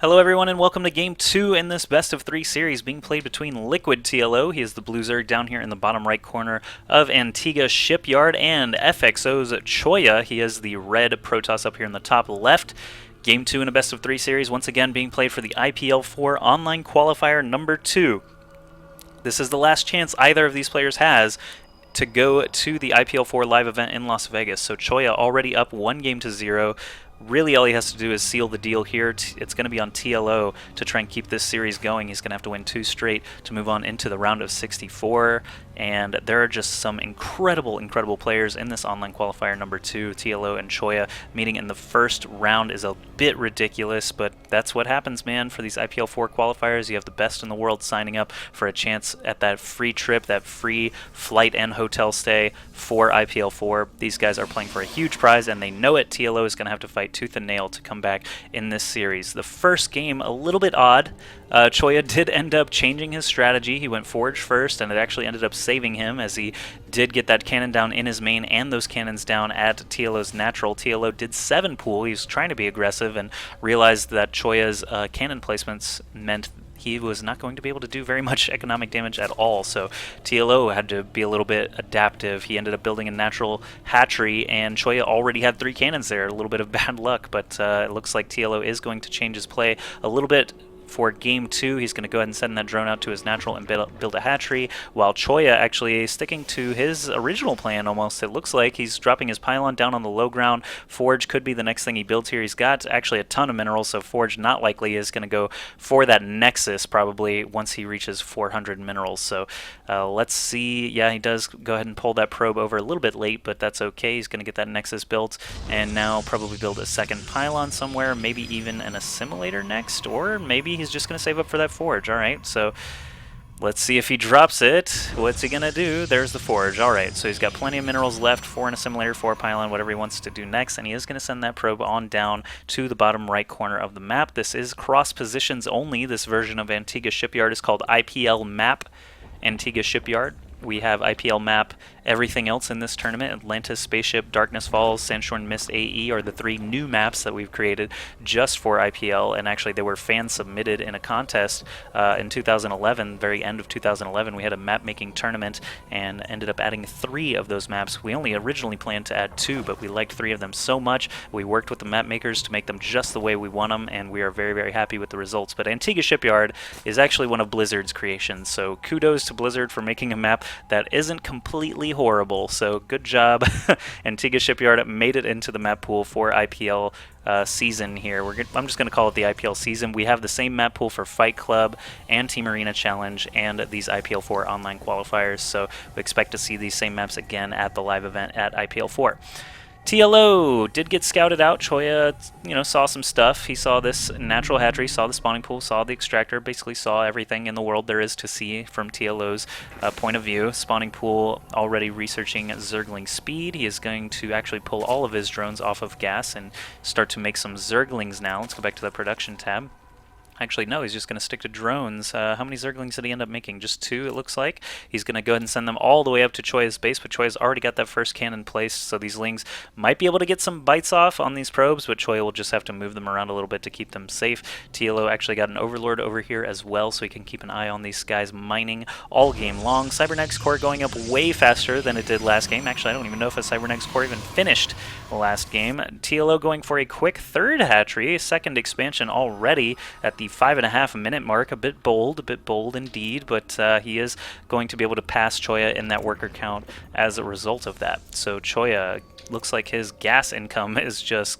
Hello everyone and welcome to Game 2 in this best of 3 series being played between Liquid TLO, he is the blue Zerg down here in the bottom right corner of Antigua Shipyard, and FXO's Choya, he is the red Protoss up here in the top left. Game 2 in a best of 3 series once again being played for the IPL4 online qualifier number 2. This is the last chance either of these players has to go to the IPL4 live event in Las Vegas. So Choya already up 1-0. Really all he has to do is seal the deal here. It's going to be on TLO to try and keep this series going. He's going to have to win 2 straight to move on into the round of 64. And there are just some incredible players in this online qualifier number 2. TLO and Choya meeting in the first round is a bit ridiculous, but that's what happens, man, for these IPL4 qualifiers. You have the best in the world signing up for a chance at that free trip, that free flight and hotel stay for IPL4. These guys are playing for a huge prize, and they know it. TLO is going to have to fight tooth and nail to come back in this series. The first game, a little bit odd. Choya did end up changing his strategy. He went Forge first, and it actually ended up saving him as he did get that cannon down in his main and those cannons down at TLO's natural. TLO did 7 pool. He was trying to be aggressive and realized that Choya's cannon placements meant he was not going to be able to do very much economic damage at all, so TLO had to be a little bit adaptive. He ended up building a natural hatchery, and Choya already had 3 cannons there. A little bit of bad luck, but it looks like TLO is going to change his play a little bit. For Game 2, he's going to go ahead and send that drone out to his natural and build a hatchery, while Choya actually sticking to his original plan almost. It looks like he's dropping his pylon down on the low ground. Forge could be the next thing he builds here. He's got actually a ton of minerals, so Forge not likely is going to go for that Nexus probably once he reaches 400 minerals. So let's see. Yeah, he does go ahead and pull that probe over a little bit late, but that's okay. He's going to get that Nexus built and now probably build a second pylon somewhere, maybe even an assimilator next, or maybe he's just going to save up for that Forge. Alright, so let's see if he drops it. What's he going to do? There's the Forge. Alright, so he's got plenty of minerals left for an assimilator, for a pylon, whatever he wants to do next, and he is going to send that probe on down to the bottom right corner of the map. This is cross positions only. This version of Antigua Shipyard is called IPL Map Antigua Shipyard. We have IPL Map everything else in this tournament. Atlantis, Spaceship, Darkness Falls, Sandstorm Mist, AE are the 3 new maps that we've created just for IPL, and actually they were fan submitted in a contest in 2011, very end of 2011. We had a map making tournament and ended up adding 3 of those maps. We only originally planned to add 2, but we liked 3 of them so much. We worked with the map makers to make them just the way we want them, and we are very happy with the results. But Antigua Shipyard is actually one of Blizzard's creations, so kudos to Blizzard for making a map that isn't completely horrible, so good job. Antigua Shipyard made it into the map pool for IPL season here. I'm just going to call it the IPL season. We have the same map pool for Fight Club and Team Arena Challenge and these IPL4 online qualifiers, so we expect to see these same maps again at the live event at IPL4. TLO did get scouted out. Choya, saw some stuff. He saw this natural hatchery, saw the spawning pool, saw the extractor, basically saw everything in the world there is to see from TLO's point of view. Spawning pool already researching Zergling speed. He is going to actually pull all of his drones off of gas and start to make some Zerglings now. Let's go back to the production tab. Actually, no, he's just going to stick to drones. How many Zerglings did he end up making? Just 2, it looks like. He's going to go ahead and send them all the way up to Choya's base, but Choya's already got that first cannon placed, so these Lings might be able to get some bites off on these probes, but Choya will just have to move them around a little bit to keep them safe. TLO actually got an Overlord over here as well, so he can keep an eye on these guys mining all game long. Cybernetics core going up way faster than it did last game. Actually, I don't even know if a Cybernetics core even finished last game. TLO going for a quick 3rd hatchery, 2nd expansion already at the 5.5-minute mark. A bit bold indeed, but he is going to be able to pass Choya in that worker count as a result of that. So Choya looks like his gas income is just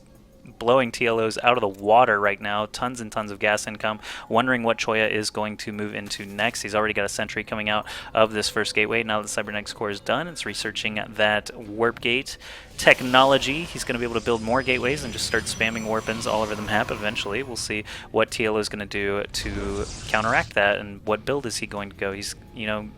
blowing TLOs out of the water right now. Tons and tons of gas income. Wondering what Choya is going to move into next. He's already got a sentry coming out of this first gateway. Now that the Cybernetics core is done, it's researching that warp gate technology. He's going to be able to build more gateways and just start spamming warp-ins all over the map eventually. We'll see what TLO is going to do to counteract that, and what build is he going to go. He's,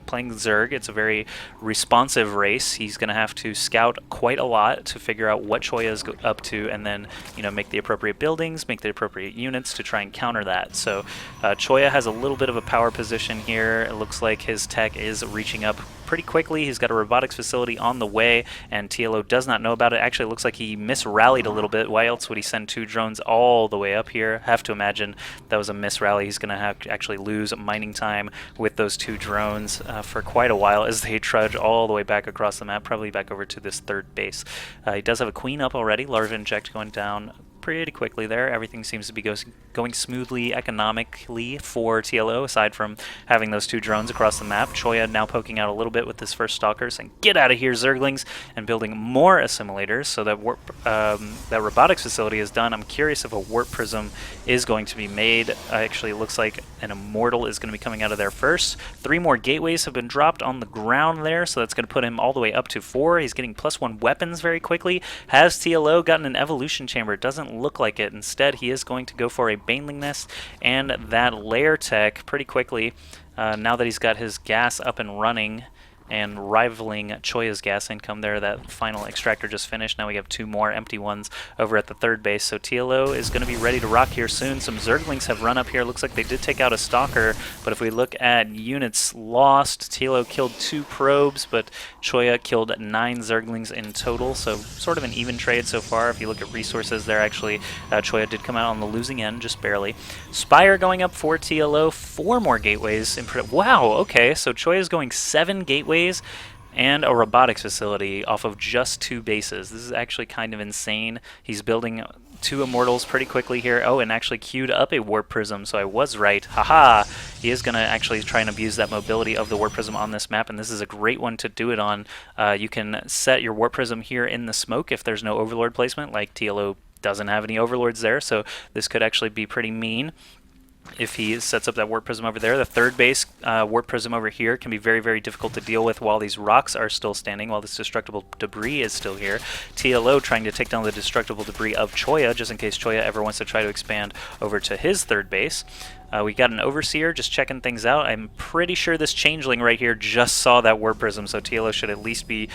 playing Zerg. It's a very responsive race. He's going to have to scout quite a lot to figure out what Choya is up to, and then, make the appropriate buildings, make the appropriate units to try and counter that. So Choya has a little bit of a power position here. It looks like his tech is reaching up pretty quickly. He's got a robotics facility on the way, and TLO does not know about it. Actually, it looks like he misrallied a little bit. Why else would he send 2 drones all the way up here? Have to imagine that was a misrally. He's going to have to actually lose mining time with those 2 drones for quite a while as they trudge all the way back across the map, probably back over to this 3rd base. He does have a queen up already. Larva inject going down pretty quickly there. Everything seems to be going smoothly economically for TLO, aside from having those 2 drones across the map. Choya now poking out a little bit with his first stalker, saying, "Get out of here, Zerglings," and building more assimilators so that that robotics facility is done. I'm curious if a warp prism is going to be made. Actually, it looks like an immortal is going to be coming out of there first. 3 more gateways have been dropped on the ground there, so that's going to put him all the way up to 4. He's getting +1 weapons very quickly. Has TLO gotten an evolution chamber? It doesn't look like it. Instead, he is going to go for a Baneling Nest and that lair tech pretty quickly. Now that he's got his gas up and running and rivaling Choya's gas income there. That final extractor just finished. Now we have 2 more empty ones over at the 3rd base. So TLO is going to be ready to rock here soon. Some Zerglings have run up here. Looks like they did take out a Stalker, but if we look at units lost, TLO killed 2 probes, but Choya killed 9 Zerglings in total. So sort of an even trade so far. If you look at resources there, actually, Choya did come out on the losing end, just barely. Spire going up for TLO. 4 more gateways. Wow, okay, so Choya is going 7 gateways and a robotics facility off of just 2 bases. This is actually kind of insane. He's building 2 immortals pretty quickly here. Oh, and actually queued up a warp prism, so I was right. Haha! He is going to actually try and abuse that mobility of the warp prism on this map, and this is a great one to do it on. You can set your warp prism here in the smoke if there's no overlord placement, like TLO doesn't have any overlords there, so this could actually be pretty mean if he sets up that warp prism over there. The 3rd base warp prism over here can be very, very difficult to deal with while these rocks are still standing, while this destructible debris is still here. TLO trying to take down the destructible debris of Choya, just in case Choya ever wants to try to expand over to his 3rd base. We got an Overseer just checking things out. I'm pretty sure this Changeling right here just saw that warp prism, so TLO should at least be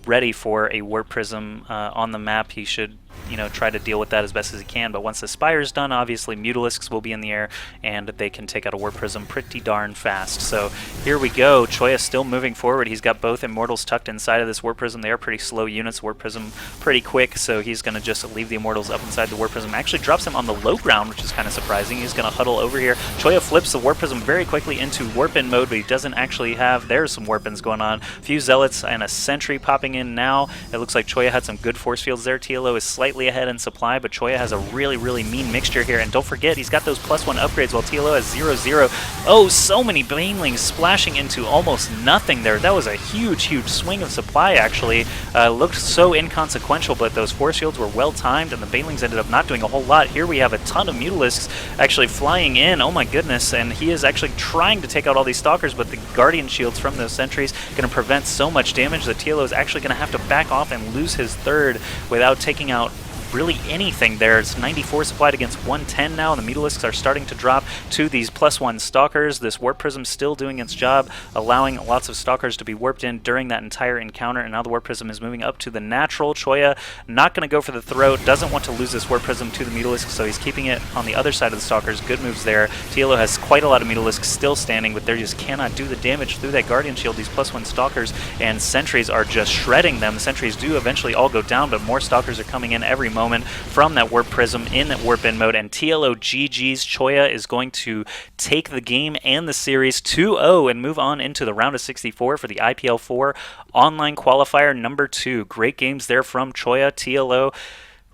ready for a warp prism on the map. He should, you know, try to deal with that as best as he can, but once the Spire is done, obviously Mutalisks will be in the air, and they can take out a warp prism pretty darn fast. So here we go. Choya still moving forward. He's got both Immortals tucked inside of this warp prism. They are pretty slow units. Warp prism pretty quick, so he's going to just leave the Immortals up inside the warp prism. Actually drops him on the low ground, which is kind of surprising. He's going to huddle over here. Choya flips the warp prism very quickly into warp-in mode, but he doesn't actually have... There's some warp-ins going on. A few Zealots and a Sentry popping in now. It looks like Choya had some good force fields there. TLO is slightly ahead in supply, but Choya has a really, really mean mixture here. And don't forget, he's got those +1 upgrades while TLO has 0-0. Oh, so many Banelings splashing into almost nothing there. That was a huge, huge swing of supply, actually. Looked so inconsequential, but those force fields were well-timed, and the Banelings ended up not doing a whole lot. Here we have a ton of Mutalisks actually flying in. Oh my goodness. And he is actually trying to take out all these Stalkers, but the Guardian Shields from those Sentries going to prevent so much damage that TLO is actually going to have to back off and lose his 3rd without taking out really anything there. It's 94 supplied against 110 now, and the Mutalisks are starting to drop to these +1 Stalkers. This Warp Prism still doing its job, allowing lots of Stalkers to be warped in during that entire encounter, and now the Warp Prism is moving up to the natural. Choya not going to go for the throat, doesn't want to lose this Warp Prism to the Mutalisk, so he's keeping it on the other side of the Stalkers. Good moves there. TLO has quite a lot of Mutalisks still standing, but they just cannot do the damage through that Guardian Shield. These +1 Stalkers and Sentries are just shredding them. The Sentries do eventually all go down, but more Stalkers are coming in every moment from that Warp Prism in that Warp-In mode, and TLO GG's. Choya is going to take the game and the series 2-0 and move on into the round of 64 for the IPL4 online qualifier number 2. Great games there from Choya. TLO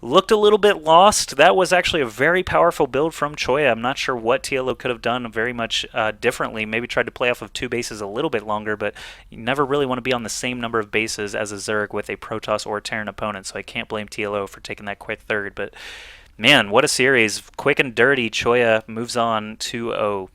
looked a little bit lost. That was actually a very powerful build from Choya. I'm not sure what TLO could have done very much differently. Maybe tried to play off of 2 bases a little bit longer, but you never really want to be on the same number of bases as a Zerg with a Protoss or a Terran opponent, so I can't blame TLO for taking that quick 3rd. But man, what a series. Quick and dirty. Choya moves on 2-0.